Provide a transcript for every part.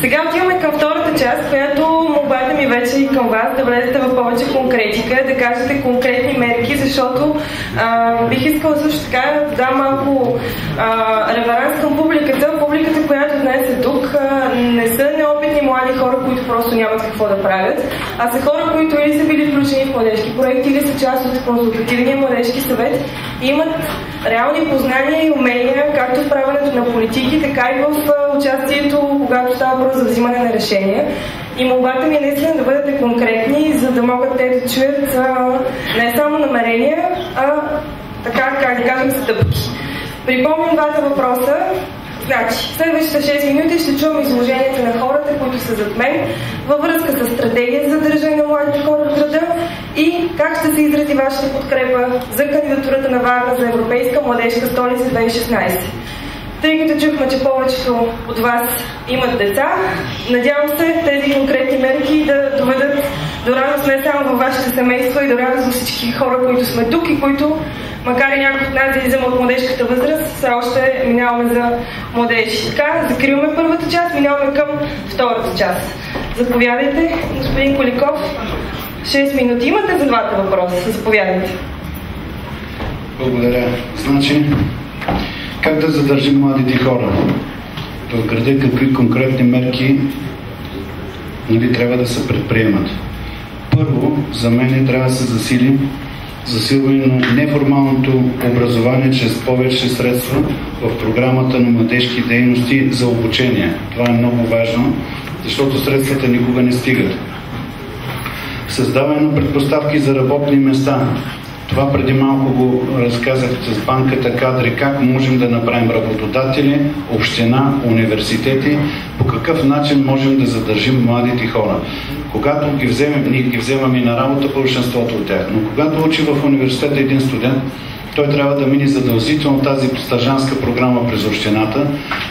Сега отиваме към втората част, която молбата ми вече и към вас да влезете в повече конкретика, да кажете конкретни мерки, защото бих искала също така да дам малко реверанс към публиката. Публиката, която днес е тук, не са неопитни млади хора, които просто нямат какво да правят, а са хора, които или са били включени в младежки проекти, или са част от консултативния младежки съвет и имат реални познания и умения, както в правенето на политики, така и в участието, когато става въпрос за взимане на решения. И молбата ми е наистина да бъдете конкретни, за да могат те да чуят не само намерения, а така, как да кажем, стъпки. Припомням двата въпроса. Значи, следващите 6 минути ще чувам изложенията на хората, които са зад мен, във връзка с стратегия за държане на младите хора в града и как ще се изрази вашата подкрепа за кандидатурата на Варна за Европейска младежка столица 2016. Тъй като чухме, че повечето от вас имат деца, надявам се тези конкретни мерки да доведат до радост не само във вашите семейства и до радост за всички хора, които сме тук и които, макар и някои от нас да излизаме от младежката възраст, все още минаваме за младежи. Така, закриваме първата част, минаваме към втората част. Заповядайте, господин Коликов. 6 минути имате за двата въпроса. Заповядайте. Благодаря. Значи, как да задържим младите хора в града, какви конкретни мерки трябва да се предприемат? Първо, за мен трябва да се засилване на неформалното образование чрез повече средства в програмата на младежки дейности за обучение. Това е много важно, защото средствата никога не стигат. Създаване на предпоставки за работни места. Това преди малко го разказах с банката кадри, как можем да направим работодатели, община, университети, по какъв начин можем да задържим младите хора. Когато ги вземем, ние ги вземаме на работа большинството от тях, но когато учи в университета един студент, той трябва да мине задължително тази стажанска програма през общината,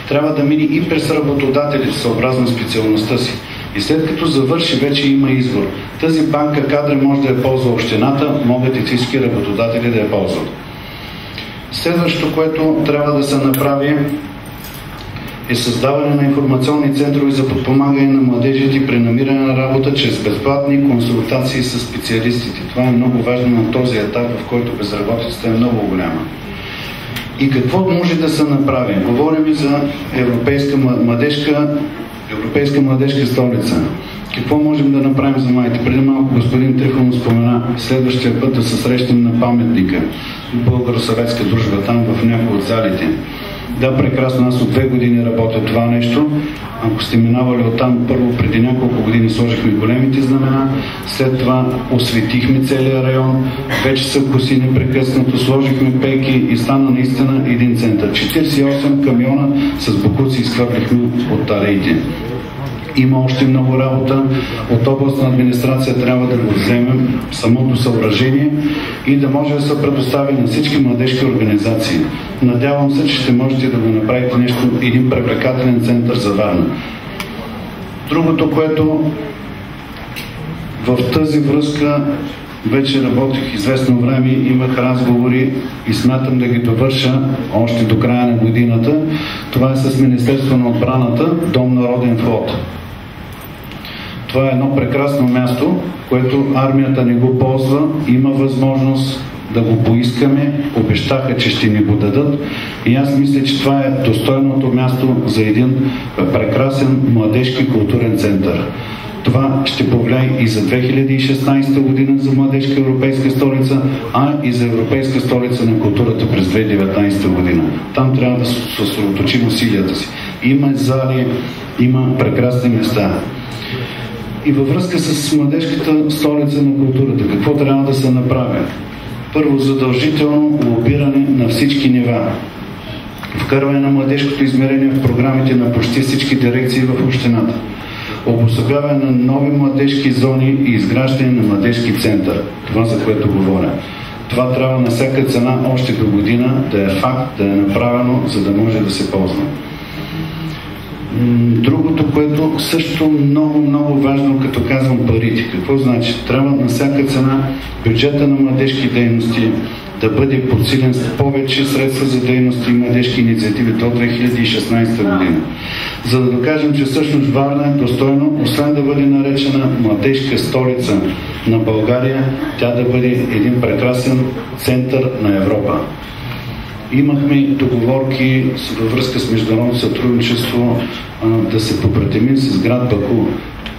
трябва да мине и през работодатели съобразно специалността си. И след като завърши, вече има избор. Тази банка кадри може да я ползва общината, могат и всички работодатели да я ползват. Следващото, което трябва да се направи, е създаване на информационни центрове за подпомагане на младежите при намиране на работа чрез безплатни консултации с специалистите. Това е много важно на този етап, в който безработицата е много голяма. И какво може да се направи? Говорим и за Европейска младежка столица. Какво можем да направим за младите? Преди малко господин Трифонов спомена следващия път да се срещнем на паметника Българо-съветска дружба, там в някои от залите. Да, прекрасно, аз от 2 години работя това нещо. Ако сте минавали оттам, първо преди няколко години сложихме големите знамена, след това осветихме целия район, вече са коси непрекъснато, сложихме пейки и стана наистина един център. 48 камиона с боклуци изхвърлихме от алеите. Има още много работа. От областна администрация трябва да го вземем самото съоръжение и да може да се предостави на всички младежки организации. Надявам се, че ще можете да го направите нещо, един привлекателен център за Варна. Другото, което в тази връзка вече работих известно време, имах разговори и смятам да ги довърша още до края на годината. Това е с Министерство на отбраната, Дом Народен флот. Това е едно прекрасно място, което армията не го ползва, има възможност да го поискаме, обещаха, че ще ни го дадат и аз мисля, че това е достойното място за един прекрасен младежки културен център. Това ще повлияе и за 2016 година за младежка европейска столица, а и за европейска столица на културата през 2019 година. Там трябва да съсредоточим усилията си. Има зали, има прекрасни места. И във връзка с младежката столица на културата, какво трябва да се направи? Първо, задължително лобиране на всички нива. Вкарване на младежкото измерение в програмите на почти всички дирекции в общината. Обособяване на нови младежки зони и изграждане на младежки център. Това, за което говоря. Това трябва на всяка цена още до година да е факт, да е направено, за да може да се ползва. Другото, което също много важно, като казвам парите. Какво значи? Трябва на всяка цена бюджета на младежки дейности да бъде подсилен с повече средства за дейности и младежки инициативи до 2016 година. За да докажем, че всъщност Варна е достойно, освен да бъде наречена младежка столица на България, тя да бъде един прекрасен център на Европа. Имахме договорки във връзка с международно сътрудничество да се побратимим с град Баку.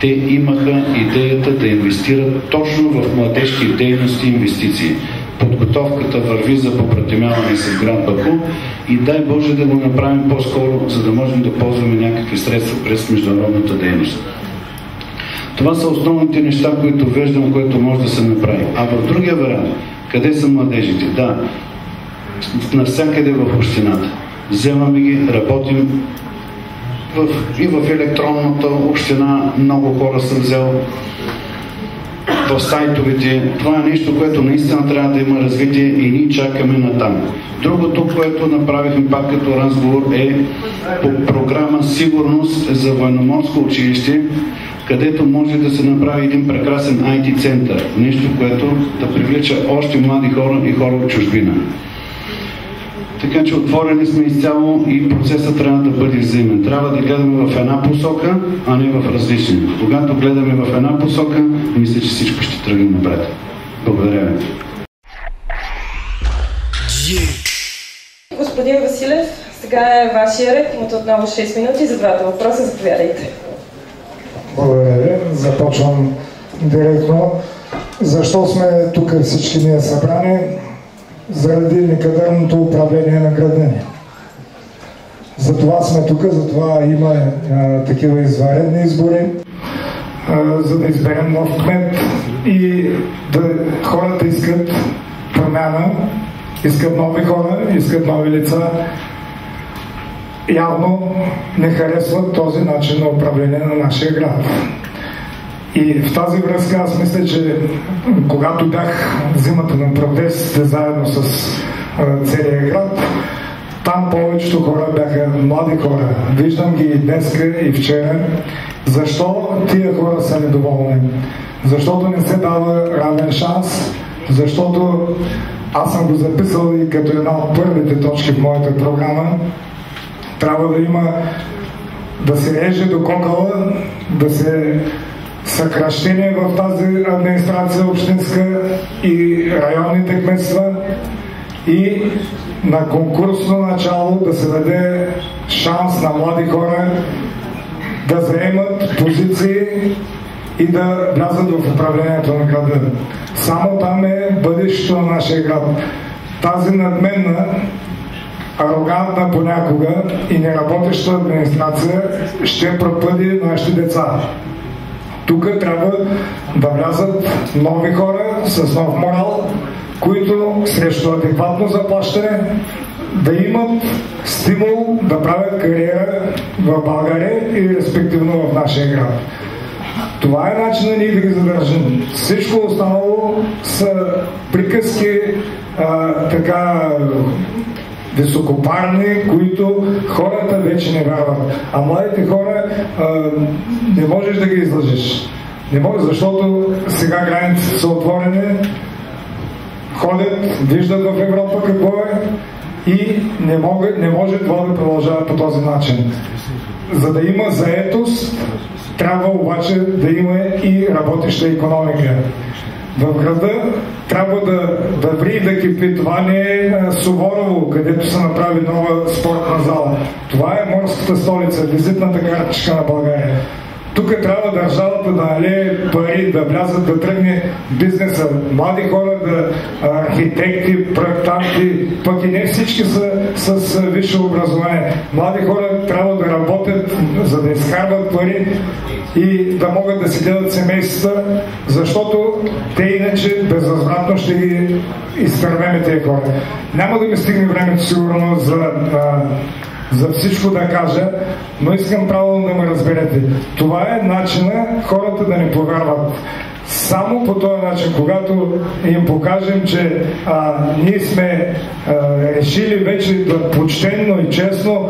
Те имаха идеята да инвестират точно в младежки дейности и инвестиции. Подготовката върви за побратимяване с град Баку и дай Боже да го направим по-скоро, за да можем да ползваме някакви средства през международната дейност. Това са основните неща, които виждам, което може да се направи. А в другия вариант, къде са младежите? Да, навсякъде в общината. Вземаме ги, работим и в електронната община, много хора съм взел в сайтовете. Това е нещо, което наистина трябва да има развитие и ние чакаме натам. Другото, което направихме пак като разговор, е по програма Сигурност за военноморско училище, където може да се направи един прекрасен IT център. Нещо, което да привлича още млади хора и хора от чужбина. Така че отворени сме изцяло и процесът трябва да бъде взаимен. Трябва да гледаме в една посока, а не в различни. Когато гледаме в една посока, мисля, че всичко ще тръгне напред. Благодаря ви. Господин Василев, сега е вашия ред. Имате отново 6 минути за двата въпроса. Заповядайте. Благодаря ви. Започвам директно. Защо сме тук всички ние събрани? Заради некадърното управление на града ни. Затова сме тук, затова има такива извънредни избори, за да изберем нов кмет и хората искат промяна, искат нови хора, искат нови лица. Явно не харесват този начин на управление на нашия град. И в тази връзка аз мисля, че когато бях в зимата на протестите заедно с целия град, там повечето хора бяха млади хора. Виждам ги и днеска, и вчера. Защо тия хора са недоволни? Защото не се дава равен шанс, защото аз съм го записал и като една от първите точки в моята програма. Трябва да има, да се реже до кокала, да се съкращение в тази администрация общинска и районните кметства и на конкурсно начало да се даде шанс на млади хора да заемат позиции и да влязат в управлението на града. Само там е бъдещето на нашия град. Тази надменна, арогантна понякога и неработеща администрация ще пропъди нашите деца. Тук трябва да влязат нови хора с нов морал, които срещу адекватно заплащане да имат стимул да правят кариера в България и респективно в нашия град. Това е начинът ние да ги задържим. Всичко останало са приказки, така високопарни, които хората вече не вярват. А младите хора не можеш да ги излъжеш. Не може, защото сега границите са отворени, ходят, виждат в Европа какво е и не може това да продължава по този начин. За да има заетост, трябва обаче да има и работеща икономика. В града трябва да ври и да кипи. Това не е Суворово, където се направи нова спортна зала. Това е морската столица, визитната картичка на България. Тук трябва държавата да налее пари, да влязат, да тръгне бизнеса. Млади хора, архитекти, проектанти, пък и не всички са с висше образование. Млади хора трябва да работят, за да изкарват пари и да могат да си гледат семействата, защото те иначе безвъзвратно ще ги изтървеме тези хора. Няма да ми стигне времето сигурно за всичко да кажа, но искам правилно да ме разберете. Това е начина хората да ни повярват. Само по този начин, когато им покажем, че ние сме решили вече да почтенно и честно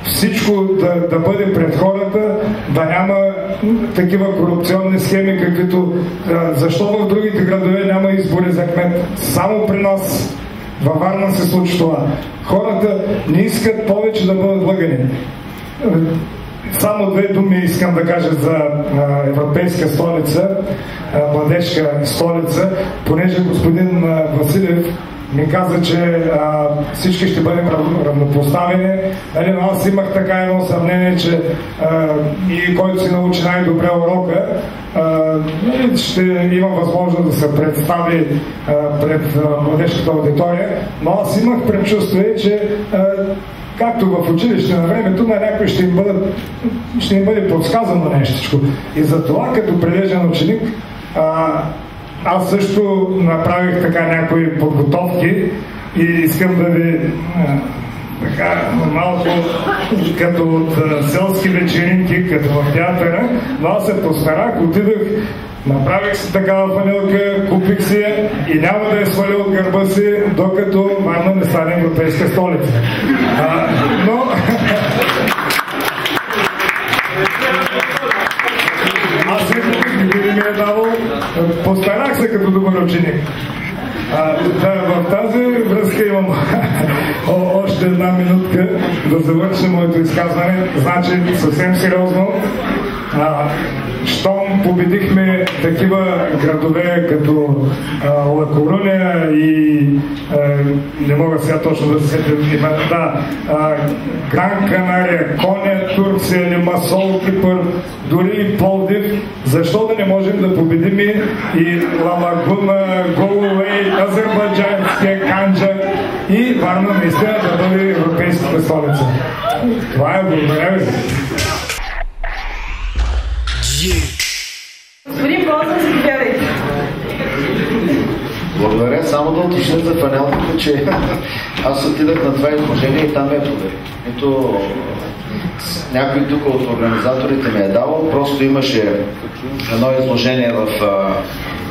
всичко да бъде пред хората, да няма такива корупционни схеми, каквито защо в другите градове няма избори за кмет. Само при нас във Варна се случи това. Хората не искат повече да бъдат лъгани. Само две думи искам да кажа за европейска столица, младежка столица, понеже господин Василев ми каза, че всички ще бъдем равнопоставени. Нали, но аз имах така едно съмнение, че и който си научи най-добре урока, ще има възможност да се представи пред младежката аудитория, но аз имах предчувствие, че както в училище на времето, на някой ще им бъде подсказано нещичко. И затова, като прилежен ученик, аз също направих така някои подготовки и искам да ви така малко като от селски вечеринки, като в театъра, но аз се постарах, отидох, направих си такава фанелка, купих си я и няма да я сваля от гърба си, докато Варна не стане европейска столица. Но аз не ми е давал, постарах се като добър ученик. В тази връзка имам още една минутка да завършим моето изказване. Значи, съвсем сериозно, щом победихме такива градове като Ла Коруня и не мога сега точно да се сетя Гран Канария, Коня, Турция, Лимасол, Кипър, дори и Пловдив, защо да не можем да победим и Ламагуна, Голуей, Азербайджанския Канджа и Варна наистина да бъде европейската столица. Това е, благодаря ви. Господин Бозов, заповядайте. Благодаря. Само да уточня за фанелката, че аз отидах на това изложение и там ме подари. Нито някой тук от организаторите ме е давал, просто имаше едно изложение в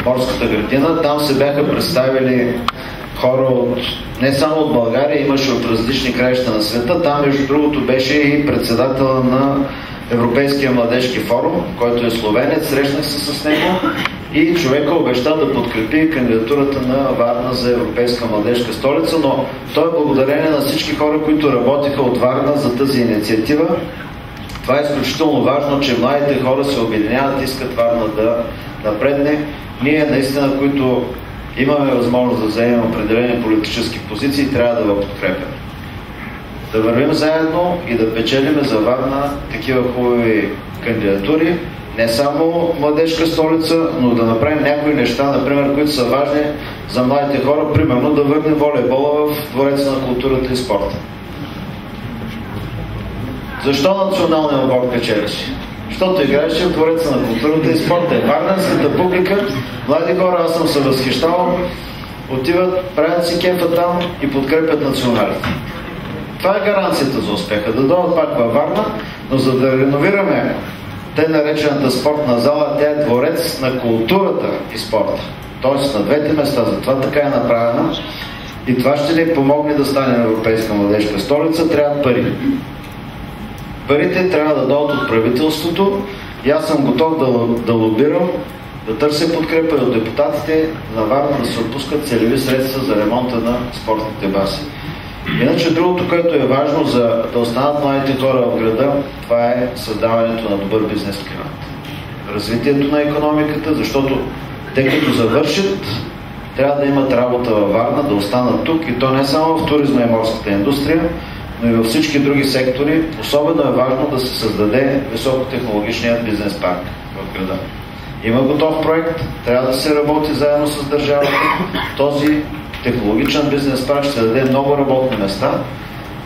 Морската градина. Там се бяха представили хора не само от България, имаше от различни краища на света. Там, между другото, беше и председателя на Европейския младежки форум, който е словенец. Срещнах се с него и човека обеща да подкрепи кандидатурата на Варна за Европейска младежка столица, но той е благодарение на всички хора, които работиха от Варна за тази инициатива. Това е изключително важно, че младите хора се обединяват, искат Варна да напредне. Ние наистина, които имаме възможност да вземем определени политически позиции, трябва да го подкрепяме. Да вървим заедно и да печелиме за Варна такива хубави кандидатури, не само младежка столица, но да направим някои неща, например, които са важни за младите хора, примерно да върнем волейбола в Двореца на културата и спорта. Защо националният отбор печелеше? Защото играеше в Двореца на културата и спорта. Варненската публика, млади хора, аз съм се възхищавал, отиват, правят си кефа там и подкрепят националите. Това е гаранцията за успеха. Да дойдат пак във Варна, но за да реновираме тъй наречената спортна зала, тя е Дворец на културата и спорта. Тоест на двете места. Затова така е направена. И това ще ни помогне да стане Европейска младежка столица. Трябва пари. Парите трябва да дойдат от правителството и аз съм готов да лобирам, да търся подкрепа от депутатите на Варна да се отпускат целеви средства за ремонта на спортните баси. Иначе другото, което е важно за да останат младите хора в града, това е създаването на добър бизнес климат. Развитието на икономиката, защото те като завършат, трябва да имат работа във Варна, да останат тук и то не само в туризма и морската индустрия, но и във всички други сектори. Особено е важно да се създаде високотехнологичният бизнес парк в града. Има готов проект, трябва да се работи заедно с държавата. Този технологичен бизнес парк ще даде много работни места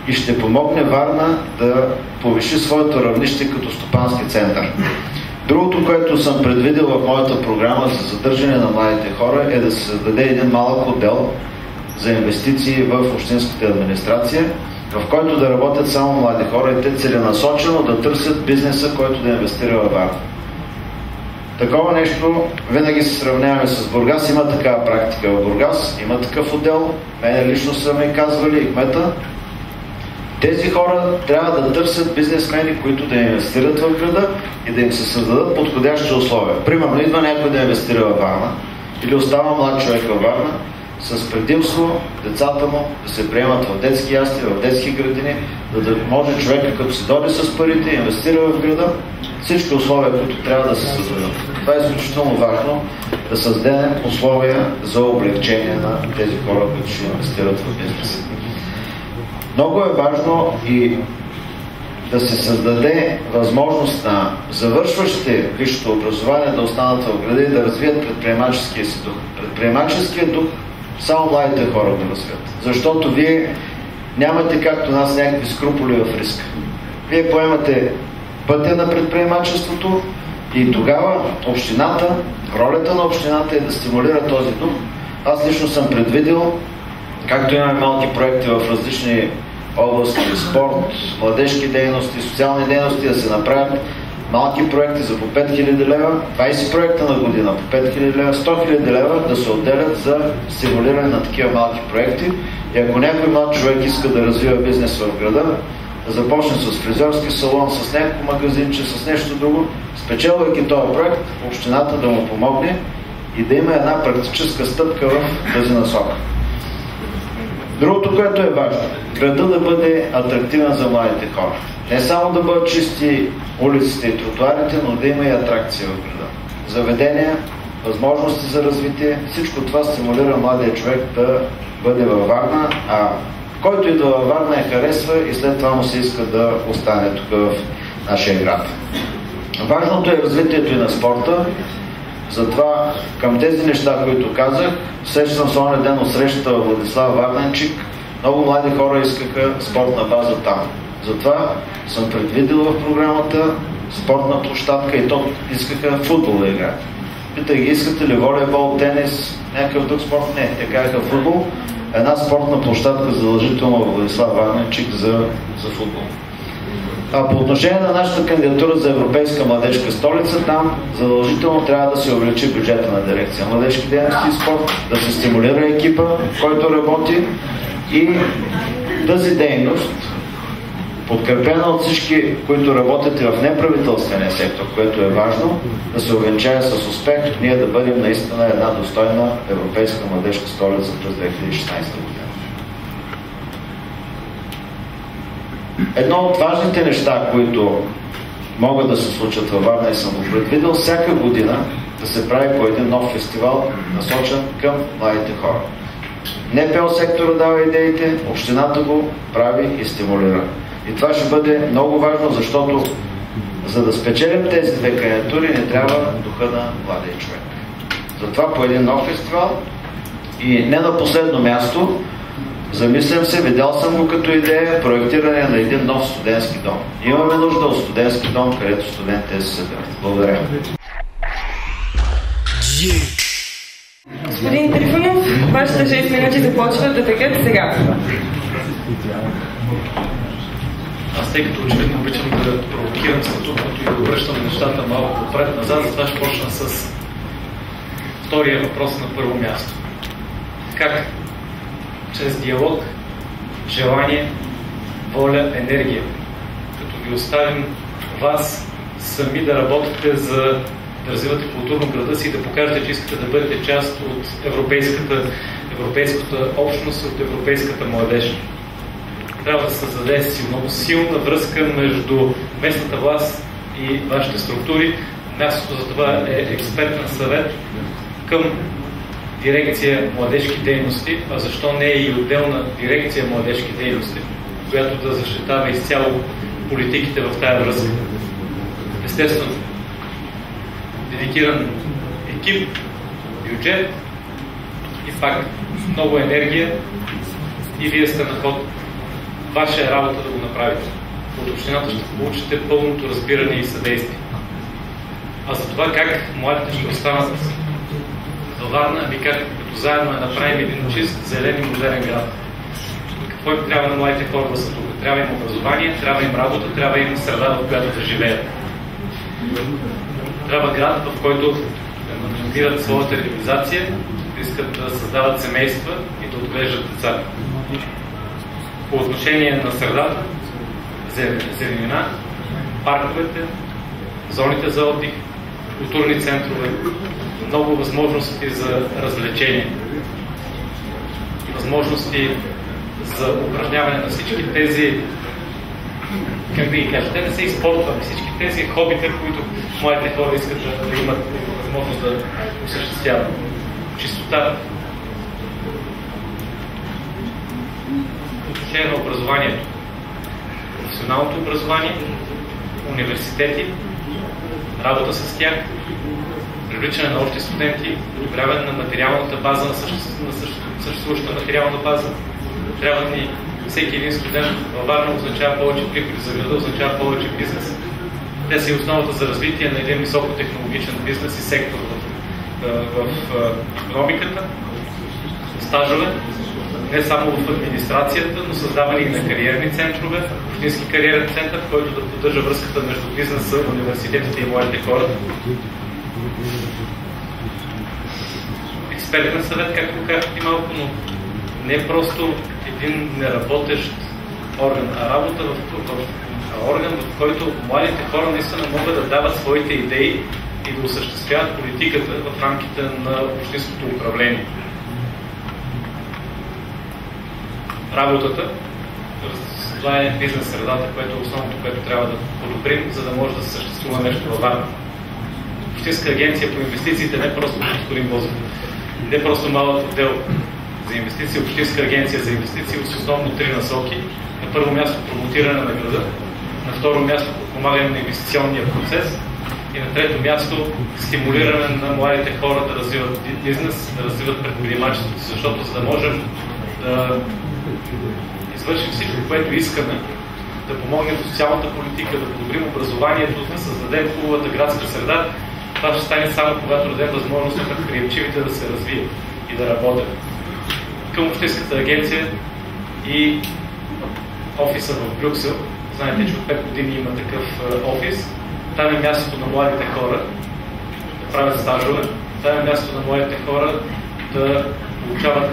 и ще помогне Варна да повиши своето равнище като стопански център. Другото, което съм предвидил в моята програма за задържане на младите хора, е да се създаде един малък отдел за инвестиции в общинската администрация, в който да работят само млади хора и те целенасочено да търсят бизнеса, който да инвестира във Варна. Такова нещо винаги се сравняваме с Бургас. Има такава практика в Бургас, има такъв отдел. Мене лично са ми казвали и кмета. Тези хора трябва да търсят бизнесмени, които да инвестират в града и да им се създадат подходящи условия. Примерно идва някой да инвестира във Варна или остава млад човек във Варна с предимство децата му да се приемат в детски ясли, в детски градини, да може човека, като се дойде с парите, инвестира в града, всички условия, които трябва да се създадат. Това е изключително важно, да създадем условия за облегчение на тези хора, които ще инвестират в бизнеса. Много е важно и да се създаде възможност на завършващите висшето образование да останат в града и да развият предприемаческия си дух. Предприемаческия дух само младите хора да развият. Защото вие нямате, както нас, някакви скруполи в риска. Вие поемате пътя на предприемачеството и тогава общината, ролята на общината е да стимулира този дух. Аз лично съм предвидил, както имаме малки проекти в различни области, спорт, младежки дейности, социални дейности, да се направят малки проекти за по 5000 лева, 20 проекта на година по 5000 лева, 100 000 лева да се отделят за стимулиране на такива малки проекти. И ако някой млад човек иска да развива бизнес в града, да започне с фризьорски салон, с някакво магазинче, с нещо друго, спечелвайки този проект, общината да му помогне и да има една практическа стъпка в тази насока. Другото, което е важно, града да бъде атрактивен за младите хора. Не само да бъдат чисти улиците и тротуарите, но да има и атракция в града. Заведения, възможности за развитие, всичко това стимулира младия човек да бъде във Варна, а който идва във Варна я харесва и след това му се иска да остане тук в нашия град. Важното е развитието и на спорта. Затова към тези неща, които казах, сещам се оня ден от срещата в Владислав Варненчик. Много млади хора искаха спортна база там. Затова съм предвидил в програмата спортна площадка и то искаха футбол да играят. Питах ги, искате ли волейбол, тенис, някакъв друг спорт? Не, те казаха футбол. Една спортна площадка задължително в Владислав Варненчик за футбол. А по отношение на нашата кандидатура за Европейска младежка столица, там задължително трябва да се увеличи бюджета на дирекция младежки дейности и спорт, да се стимулира екипа, който работи и тази дейност, подкрепена от всички, които работят и в неправителствения сектор, което е важно, да се увенчае с успех, ние да бъдем наистина една достойна Европейска младежка столица през 2016 година. Едно от важните неща, които могат да се случат във Варна и съм го предвидил, всяка година да се прави по един нов фестивал, насочен към младите хора. НПО сектора дава идеите, общината го прави и стимулира. И това ще бъде много важно, защото за да спечелим тези две кандидатури не трябва духа на младия човек. Затова по един нов фестивал и не на последно място, замислям се, видял съм го като идея, проектиране на един нов студентски дом. Имаме нужда от студентски дом, където студентите се събират. Благодаря. Господин Трифонов, вашите 6 минути започват да текат сега. Аз тъй като очевидно обичам да провокирам статутното и да обръщам нещата малко отпред-назад, затова ще почна с втория въпрос на първо място. Как чрез диалог, желание, воля, енергия, като ви оставим вас сами да работите за да развивате културно града си и да покажете, че искате да бъдете част от европейската общност, от европейската младеж. Трябва да се създаде много силна връзка между местната власт и вашите структури. Мястото за това е експертен съвет към дирекция младежки дейности, а защо не е и отделна дирекция младежки дейности, която да защитава изцяло политиките в тая връзка. Естествено, дедикиран екип, бюджет и пак много енергия и вие сте на ход. Ваша е работа да го направите. От общината ще получите пълното разбиране и съдействие. А за това как младите ще останат във Варна, ами как като заедно направим един чист, зелен и модерен град. Какво им трябва на младите хора да са тук? Трябва им образование, трябва им работа, трябва им среда, в която да живеят. Трябва град, в който да демонстрират своята реализация, да искат да създават семейства и да отглеждат деца. По отношение на средата, зеленина, парковете, зоните за отдих, културни центрове, много възможности за развлечение, възможности за упражняване на всички тези, как да ги кажа, те не са и спортвани, всички тези хобита, които младите хора искат да имат възможност да осъществяват. Чистота. Отношение на образованието. Професионалното образование, университети, работа с тях, привличане на общи студенти, подобряване на материалната база, на съществуващата материална база. Трябва ни всеки един студент във Варна означава повече приходи за града, означава повече бизнес. Те са и основата за развитие на един високотехнологичен бизнес и сектор в икономиката, стажове, не само в администрацията, но създаване и на кариерни центрове, общински кариерен център, който да поддържа връзката между бизнеса, университетите и младите хора. Експертен съвет, както казах и малко, но не просто един неработещ орган, а работа в орган, в който младите хора наистина могат да дават своите идеи и да осъществяват политиката в рамките на общинското управление. Работата, това е бизнес средата, което е основното, което трябва да подобрим, за да може да се съществува нещо във Варна. Общинска агенция по инвестициите не просто господин Бозов, не просто малък отдел за инвестиции, общинска агенция за инвестиции с основно 3 насоки. На първо място промотиране на града, на второ място подпомагане на инвестиционния процес и на трето място стимулиране на младите хора да развиват бизнес, да развиват предприемачеството, защото за да можем да извършим всичко, което искаме, да помогнем в социалната политика, да подобрим образованието, да създадем хубавата градска среда, това ще стане само когато дадем възможност на предприемчивите да се развият и да работят. Към Общинската агенция и офиса в Брюксел. Знаете, че от 5 години има такъв офис. Там е мястото на младите хора да правят стажове. Там е мястото на младите хора да получават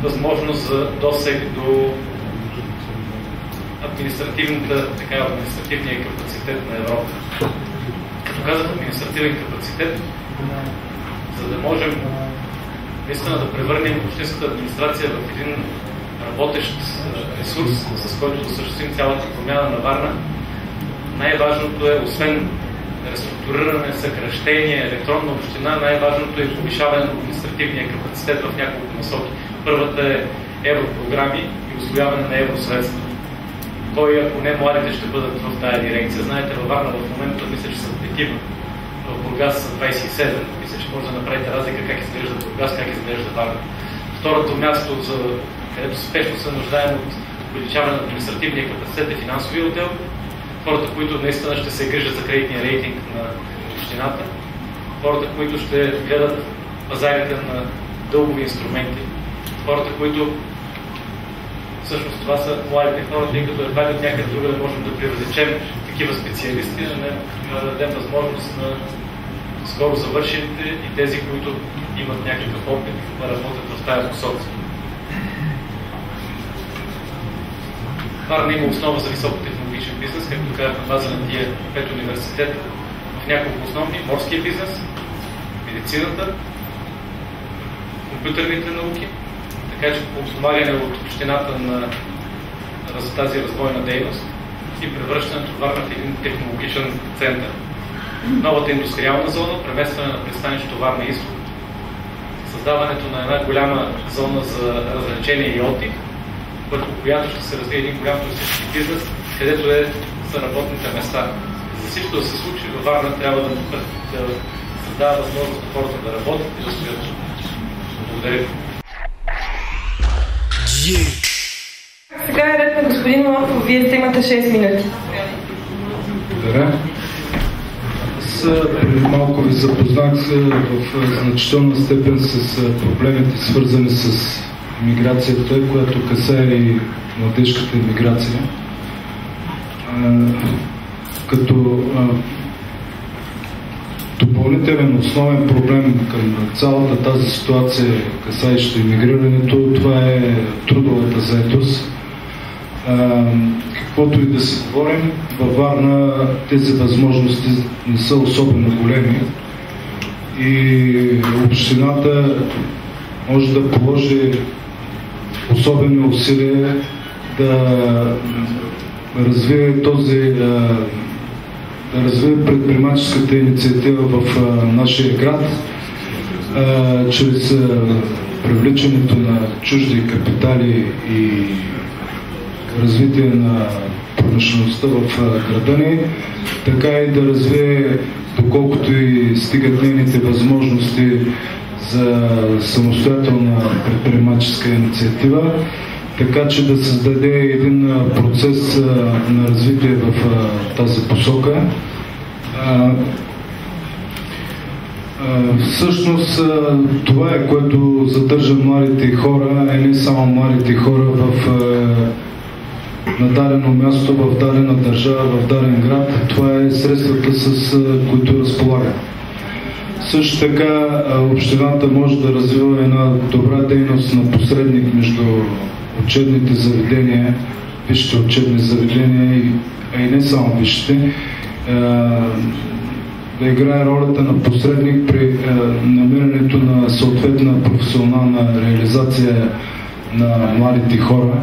възможност за досег до административния капацитет на Европа. Като казах административен капацитет, за да можем наистина да превърнем общинската администрация в един работещ ресурс, с който да осъществим цялата промяна на Варна, най-важното е, освен реструктуриране, съкращение, електронна община, най-важното е повишаване на административния капацитет в няколко насоки. Първата е европрограми и усвояване на евросредства. Кой, ако не младите, ще бъдат в тази дирекция? Знаете, във Варна в момента мисля, че са такива. В Бургас са 27. Мисля, че може да направите разлика как изглежда Бургас, как изглежда Варна. Второто място, където спешно се нуждаем от увеличаване на административния капацитет е финансовия отдел. Хората, които наистина ще се грижат за кредитния рейтинг на общината. Хората, които ще гледат пазарите на дългови инструменти. Хората, които всъщност това са младите хора, тъй като едва ли от някъде друга да можем да привлечем такива специалисти, да дадем възможност на скоро завършените и тези, които имат някакъв опит да работят в тази посока. Варна има основа за високотехнологичен бизнес, както казах, на база на тия 5 университета в няколко основни: морския бизнес, медицината, компютърните науки, така че подпомагане от общината на тази развойна дейност и превръщането Варна в един технологичен център. Новата индустриална зона, преместване на пристанището Варна Изток, създаването на една голяма зона за развлечение и отдих, върху която ще се развие един голям туристически бизнес, където са работните места. За всичко да се случи, във Варна трябва да създава възможност на хората да работят и да стоят. Благодаря. Сега е ред на господин Морков. Вие сте имате 6 минути. Благодаря. Аз преди малко ви запознах в значителна степен с проблемите, свързани с миграцията, която касае и младежката иммиграция. допълнителен основен проблем към цялата тази ситуация, касаеща имигрирането, това е трудовата заетост. Каквото и да си говорим, във Варна тези възможности не са особено големи и общината може да положи особени усилия да развие предприемаческата инициатива в нашия град, чрез привличането на чужди капитали и развитие на промишлеността в града ни, така и да развие, доколкото и стигат нейните възможности за самостоятелна предприемаческа инициатива, така че да създаде един процес на развитие в тази посока. Всъщност това е, което задържа младите хора, а не само младите хора на дадено място, в дадена държава, в даден град. Това е средствата, с които разполага. Също така общината може да развива една добра дейност на посредник между учебните заведения, висшите учебни заведения, а и не само висшите, да играе ролята на посредник при намирането на съответна професионална реализация на младите хора.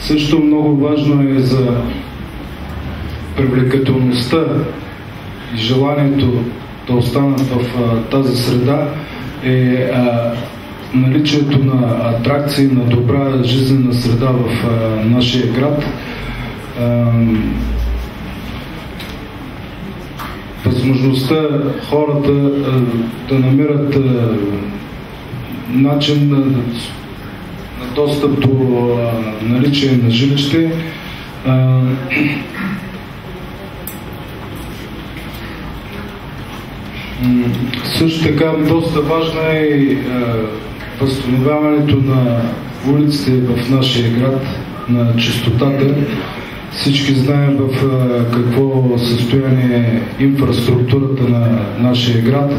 Също много важно е за привлекателността и желанието да останат в тази среда е наличието на атракции, на добра жизнена среда в нашия град. Възможността хората да намират начин на достъп до наличие на жилище. Също така доста важно е и възстановяването на улиците в нашия град, на чистотата. Всички знаем в какво състояние е инфраструктурата на нашия град,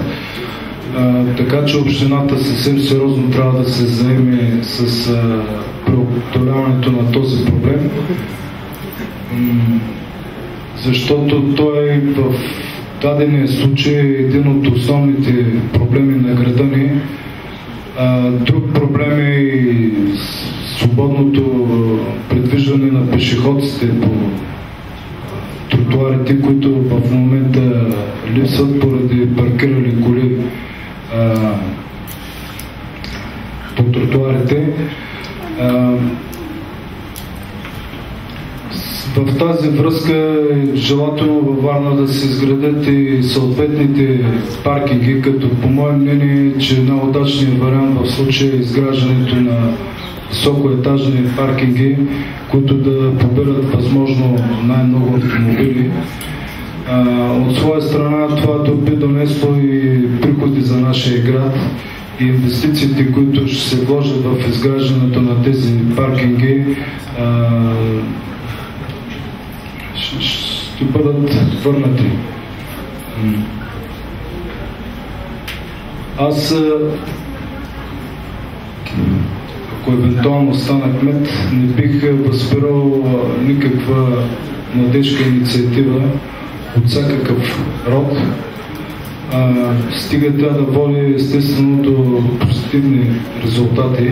така че общината съвсем сериозно трябва да се заеме с преодоляването на този проблем, защото той в дадения случай е един от основните проблеми на града ни. Друг проблем е и свободното придвижване на пешеходците по тротуарите, които в момента липсват поради паркирали коли по тротуарите. В тази връзка е желателно във Варна да се изградят и съответните паркинги, като по мое мнение, че най-удачният вариант в случая е изграждането на високоетажни паркинги, които да поберат възможно най-много автомобили. От своя страна това би донесло и приходи за нашия град и инвестициите, които ще се вложат в изграждането на тези паркинги, ще бъдат върнати. Аз, ако евентуално стана кмет, не бих възпирал никаква младежка инициатива от всякакъв род. Стига тя да води естествено до позитивни резултати.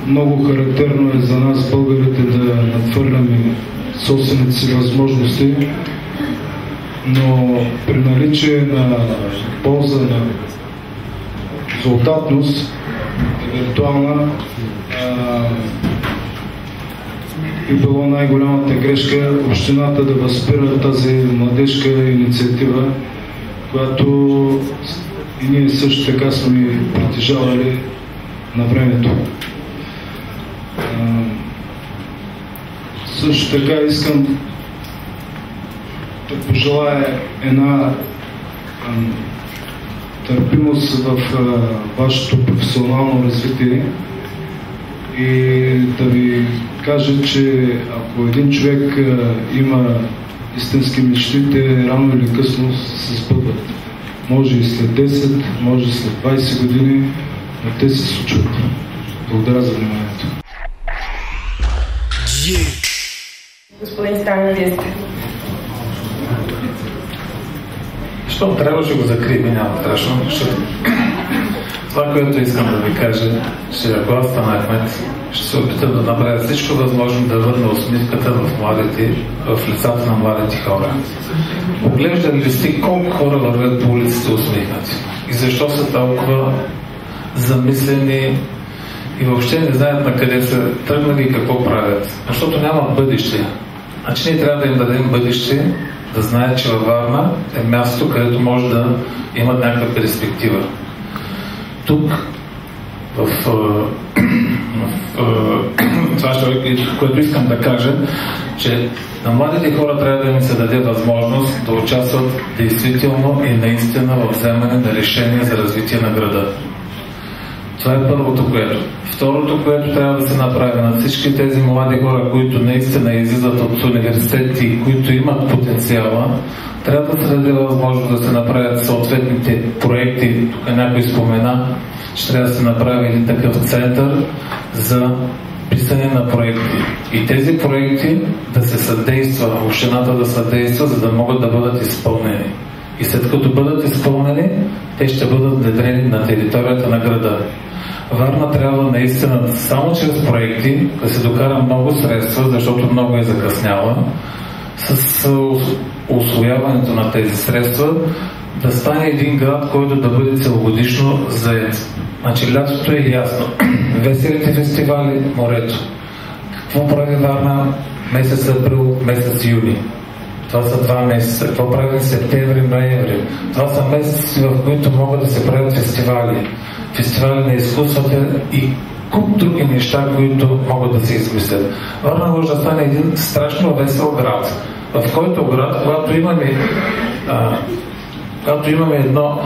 Много характерно е за нас, българите, да надхвърляме собствените си възможности, но при наличие на полза на резултатност, евентуална, би било най-голямата грешка общината да възпира тази младежка инициатива, която и ние също така сме притежавали на времето. Също така искам да пожелая една търпимост в вашето професионално развитие и да ви кажа, че ако един човек има истински мечтите рано или късно се сбъдват. Може и след 10, може и след 20 години, но те се случват. Благодаря за вниманието. Господин Стана, вие сте. Щом трябваше го закрием, няма страшно. Това, което искам да ви кажа, че ако аз стана кмет, ще се опитам да направя всичко възможно да върна усмивката в лицата на младите хора. Поглеждали ли сте колко хора вървят по улиците усмихнати? И защо са толкова замислени и въобще не знаят на къде са тръгнали и какво правят? Защото нямат бъдеще. Значи ние трябва да им дадем бъдеще, да знаят, че във Варна е място, където може да имат някаква перспектива. Тук, в това, което искам да кажа, че на младите хора трябва да им се даде възможност да участват действително и наистина в вземане на решения за развитие на града. Това е първото, което. Второто, което трябва да се направи на всички тези млади хора, които наистина излизат от университети и които имат потенциала, трябва да се даде възможност да се направят съответните проекти. Тук някой спомена, че трябва да се направи един такъв център за писане на проекти. И тези проекти да се съдейства, общината да съдейства, за да могат да бъдат изпълнени. И след като бъдат изпълнени, те ще бъдат внедрени на територията на града. Варна трябва наистина само чрез проекти да се докара много средства, защото много е закъсняла, с усвояването на тези средства да стане един град, който да бъде целогодишно заед. Значи лятото е ясно. Веселите фестивали, морето. Какво прави Варна месец април, месец юли? Това са 2 месеца. Какво прави септември, ноември? Това са месеци, в които могат да се правят фестивали. Фестивали на изкуствата и куп други неща, които могат да се измислят. Варна може да стане един страшно весел град, в който град, когато имаме едно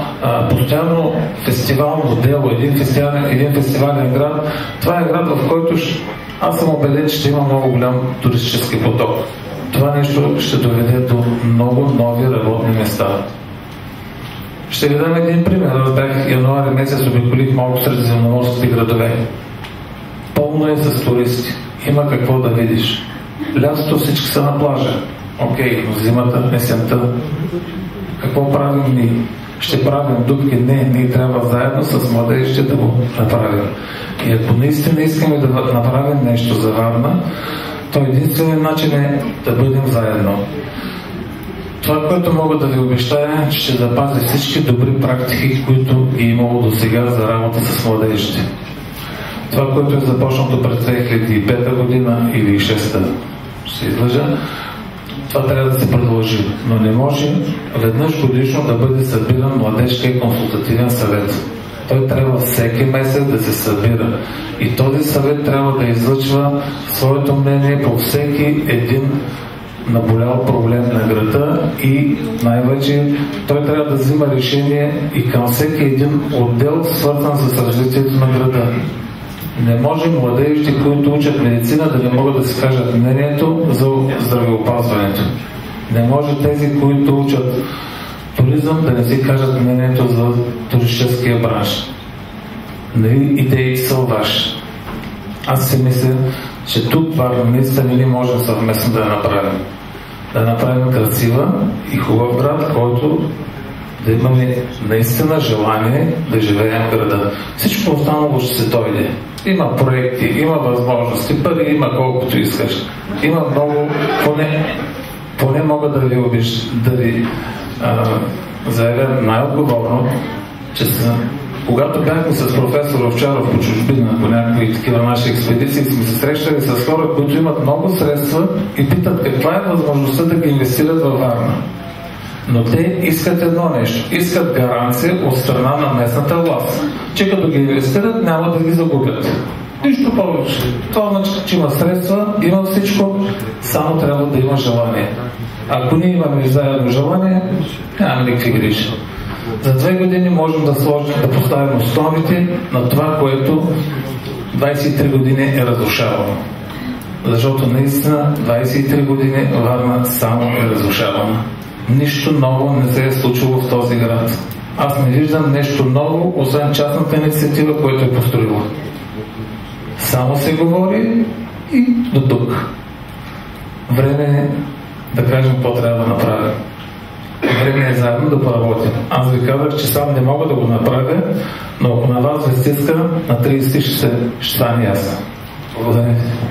постоянно фестивално дело, един фестивален град, това е град, в който аз съм убеден, че ще има много голям туристически поток. Това нещо ще доведе до много нови работни места. Ще ви дам един пример. Аз бях януари месец, обиколих малко средиземноморските градове. Пълно е с туристи. Има какво да видиш. Лятото всички са на плажа. Окей, но зимата, есента. Какво правим ние? Ще правим дупки? Не, ние трябва заедно с младежите да го направим. И ако наистина искаме да направим нещо за Варна, то единственият начин е да бъдем заедно. Това, което мога да ви обещая, че ще запази всички добри практики, които е имало до сега за работа с младежите. Това, което е започнато през 2005 година или 2006, ще излъжа, това трябва да се продължи. Но не може веднъж годишно да бъде събиран младежкия консултативен съвет. Той трябва всеки месец да се събира. И този съвет трябва да излъчва своето мнение по всеки един наболял проблем на града и най-вече той трябва да взима решение и към всеки един отдел, свързан с развитието на града. Не може младежите, които учат медицина, да не могат да си кажат мнението за здравеопазването. Не може тези, които учат туризъм, да не си кажат мнението за туристическия бранш. Идеите са ваши. Аз си мисля, че тук наистина ние можем съвместно да я направим. Да направим красива и хубав град, който да имаме наистина желание да живеем в града. Всичко останало ще се дойде. Има проекти, има възможности, пари има колкото искаш. Има много, поне мога да ви заявя най-отговорно, че когато бяхме с професор Овчаров по чужбина, по някакви такива наши експедиции, сме се срещали с хора, които имат много средства и питат каква е възможността да ги инвестират във Варна. Но те искат едно нещо. Искат гаранция от страна на местната власт, че като ги инвестират, няма да ги загубят. Нищо повече. Това значи, че има средства, има всичко, само трябва да има желание. Ако ние имаме заедно желание, нямаме никакви грижи. За 2 години можем да поставим основите на това, което 23 години е разрушавано. защото наистина 23 години Варна само е разрушавана. Нищо ново не се е случило в този град. Аз не виждам нещо ново, освен частната инициатива, която е построила. Само се говори и до тук. Време е да кажем какво трябва да направим. Време е заедно да поработим. Аз ви казах, че сам не мога да го направя, но ако на вас ви стиска, на 30 ще стане ясно. Благодаря ви.